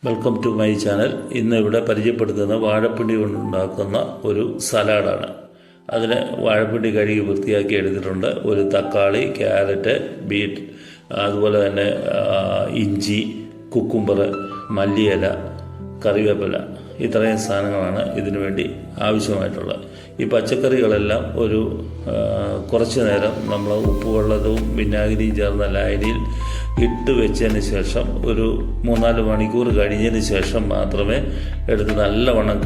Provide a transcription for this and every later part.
Welcome to my channel. ഇന്ന് ഇവിടെ പരിചയപ്പെടുത്തുന്ന വാഴപ്പിണ്ടി കൊണ്ടുണ്ടാക്കുന്ന ഒരു സലാഡാണ്. അതിന് വാഴപ്പിണ്ടി കഴുകി വൃത്തിയാക്കി എടുത്തിട്ടുണ്ട്. ഒരു തക്കാളി, ക്യാരറ്റ്, ബീറ്റ്, അതുപോലെ തന്നെ ഇഞ്ചി, കുക്കുംബർ, മല്ലിയില, കറിവേപ്പില, ഇത്രയും സാധനങ്ങളാണ് ഇതിനു വേണ്ടി ആവശ്യമായിട്ടുള്ളത്. ഈ പച്ചക്കറികളെല്ലാം ഒരു കുറച്ച് നേരം നമ്മൾ ഉപ്പുവെള്ളവും വിനാഗിരിയും ചേർന്ന ലായനിയിൽ ഇട്ട് വെച്ചതിന് ശേഷം ഒരു 3-4 മണിക്കൂർ കഴിഞ്ഞതിന് ശേഷം മാത്രമേ എടുത്ത് നല്ലവണ്ണം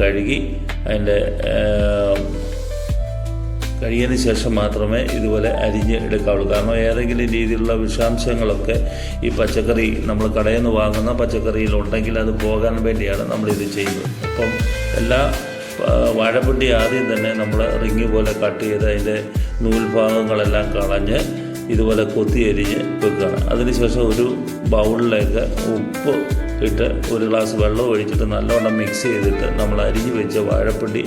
കഴിയതിന് ശേഷം മാത്രമേ ഇതുപോലെ അരിഞ്ഞ് എടുക്കാവുള്ളൂ. കാരണം ഏതെങ്കിലും രീതിയിലുള്ള വിഷാംശങ്ങളൊക്കെ ഈ പച്ചക്കറി നമ്മൾ കടയിൽ നിന്ന് വാങ്ങുന്ന പച്ചക്കറിയിലുണ്ടെങ്കിൽ അത് പോകാൻ വേണ്ടിയാണ് നമ്മളിത് ചെയ്യുന്നത്. അപ്പം എല്ലാ വാഴപ്പിണ്ടി ആദ്യം തന്നെ നമ്മൾ റിങ് പോലെ കട്ട് ചെയ്ത് അതിൻ്റെ നൂൽഭാഗങ്ങളെല്ലാം കളഞ്ഞ് ഇതുപോലെ കൊത്തി അരിഞ്ഞ് വെക്കുകയാണ്. അതിനുശേഷം ഒരു ബൗളിലേക്ക് ഉപ്പ് ഇട്ട് ഒരു ഗ്ലാസ് വെള്ളം ഒഴിച്ചിട്ട് നല്ലവണ്ണം മിക്സ് ചെയ്തിട്ട് നമ്മൾ അരിഞ്ഞ് വെച്ച വാഴപ്പിണ്ടി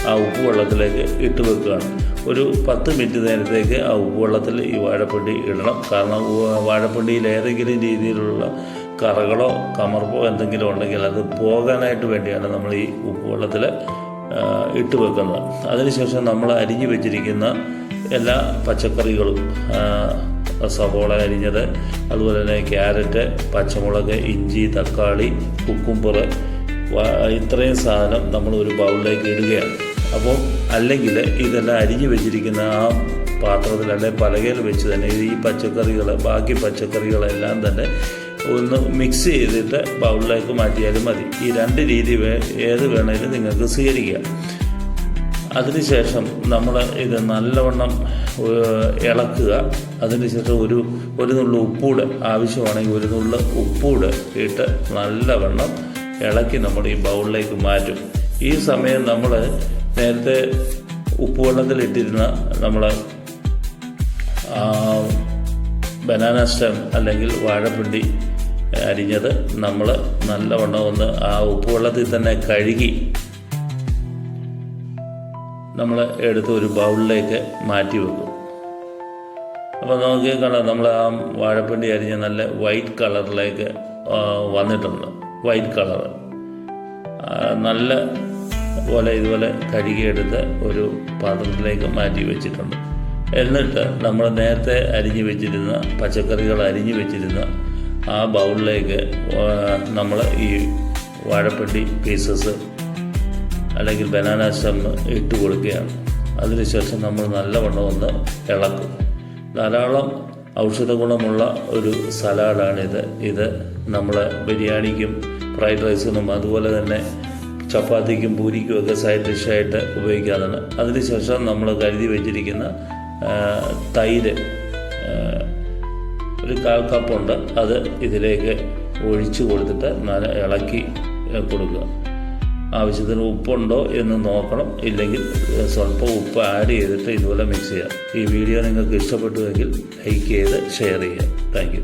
ആ ഉപ്പ് വെള്ളത്തിലേക്ക് ഇട്ട് വെക്കുകയാണ്. ഒരു 10 മിനിറ്റ് നേരത്തേക്ക് ആ ഉപ്പ് വെള്ളത്തിൽ ഈ വാഴപ്പിണ്ടി ഇടണം. കാരണം വാഴപ്പിണ്ടിയിൽ ഏതെങ്കിലും രീതിയിലുള്ള കറകളോ കമർപ്പോ എന്തെങ്കിലും ഉണ്ടെങ്കിൽ അത് പോകാനായിട്ട് വേണ്ടിയാണ് നമ്മൾ ഈ ഉപ്പ് വെള്ളത്തിൽ ഇട്ട് വെക്കുന്നത്. അതിനുശേഷം നമ്മൾ അരിഞ്ഞ് വെച്ചിരിക്കുന്ന എല്ലാ പച്ചക്കറികളും, സവോള അരിഞ്ഞത്, അതുപോലെ തന്നെ ക്യാരറ്റ്, പച്ചമുളക്, ഇഞ്ചി, തക്കാളി, കുക്കുംബർ, ഇത്രയും സാധനം നമ്മൾ ഒരു ബൗളിലേക്ക് ഇടുകയാണ്. അപ്പോൾ അല്ലെങ്കിൽ ഇതെല്ലാം അരിഞ്ഞ് വെച്ചിരിക്കുന്ന ആ പാത്രത്തിൽ അല്ലെങ്കിൽ പലകയിൽ വെച്ച് തന്നെ ഈ പച്ചക്കറികൾ, ബാക്കി പച്ചക്കറികളെല്ലാം തന്നെ ഒന്ന് മിക്സ് ചെയ്തിട്ട് ബൗളിലേക്ക് മാറ്റിയാലും മതി. ഈ 2 രീതി ഏത് വേണമെങ്കിലും നിങ്ങൾക്ക് സ്വീകരിക്കാം. അതിനുശേഷം നമ്മൾ ഇത് നല്ലവണ്ണം ഇളക്കുക. അതിനുശേഷം ഒരു നുള്ളു ഉപ്പൂടെ ആവശ്യമാണെങ്കിൽ ഒരു നുള്ളു ഉപ്പൂടെ ഇട്ട് നല്ലവണ്ണം ഇളക്കി നമ്മൾ ഈ ബൗളിലേക്ക് മാറ്റും. ഈ സമയം നമ്മൾ നേരത്തെ ഉപ്പുവെള്ളത്തിലിട്ടിരുന്ന നമ്മൾ ബനാന സ്റ്റെം അല്ലെങ്കിൽ വാഴപ്പിണ്ടി അരിഞ്ഞത് നമ്മൾ നല്ലവണ്ണം ഒന്ന് ആ ഉപ്പുവെള്ളത്തിൽ തന്നെ കഴുകി നമ്മൾ എടുത്ത് ഒരു ബൗളിലേക്ക് മാറ്റി വെക്കും. അപ്പോൾ നമുക്ക് കാണാം, നമ്മൾ ആ വാഴപ്പിണ്ടി അരിഞ്ഞ് നല്ല വൈറ്റ് കളറിലേക്ക് വന്നിട്ടുണ്ട്. വൈറ്റ് കളർ നല്ല പോലെ ഇതുപോലെ കഴുകിയെടുത്ത് ഒരു പാത്രത്തിലേക്ക് മാറ്റി വെച്ചിട്ടുണ്ട്. എന്നിട്ട് നമ്മൾ നേരത്തെ അരിഞ്ഞ് വെച്ചിരുന്ന പച്ചക്കറികൾ അരിഞ്ഞ് വെച്ചിരുന്ന ആ ബൗളിലേക്ക് നമ്മൾ ഈ വാഴപ്പിണ്ടി പീസസ് അല്ലെങ്കിൽ ബനാന സ്റ്റെം ഇട്ട് കൊടുക്കുകയാണ്. അതിനുശേഷം നമ്മൾ നല്ലവണ്ണം ഒന്ന് ഇളക്കും. ധാരാളം ഔഷധ ഗുണമുള്ള ഒരു സലാഡാണിത്. ഇത് നമ്മൾ ബിരിയാണിക്കും ഫ്രൈഡ് റൈസിനും അതുപോലെ തന്നെ ചപ്പാത്തിക്കും പൂരിക്കും ഒക്കെ സൈഡ് ഡിഷായിട്ട് ഉപയോഗിക്കാവുന്നതാണ്. അതിനുശേഷം നമ്മൾ കരുതി വെച്ചിരിക്കുന്ന തൈര് ഒരു 1/4 കപ്പുണ്ട്. അത് ഇതിലേക്ക് ഒഴിച്ചു കൊടുത്തിട്ട് നല്ല ഇളക്കി കൊടുക്കുക. ആവശ്യത്തിന് ഉപ്പുണ്ടോ എന്ന് നോക്കണം. ഇല്ലെങ്കിൽ സ്വല്പം ഉപ്പ് ആഡ് ചെയ്തിട്ട് ഇതുപോലെ മിക്സ് ചെയ്യാം. ഈ വീഡിയോ നിങ്ങൾക്ക് ഇഷ്ടപ്പെട്ടുവെങ്കിൽ ലൈക്ക് ചെയ്ത് ഷെയർ ചെയ്യുക. Thank you.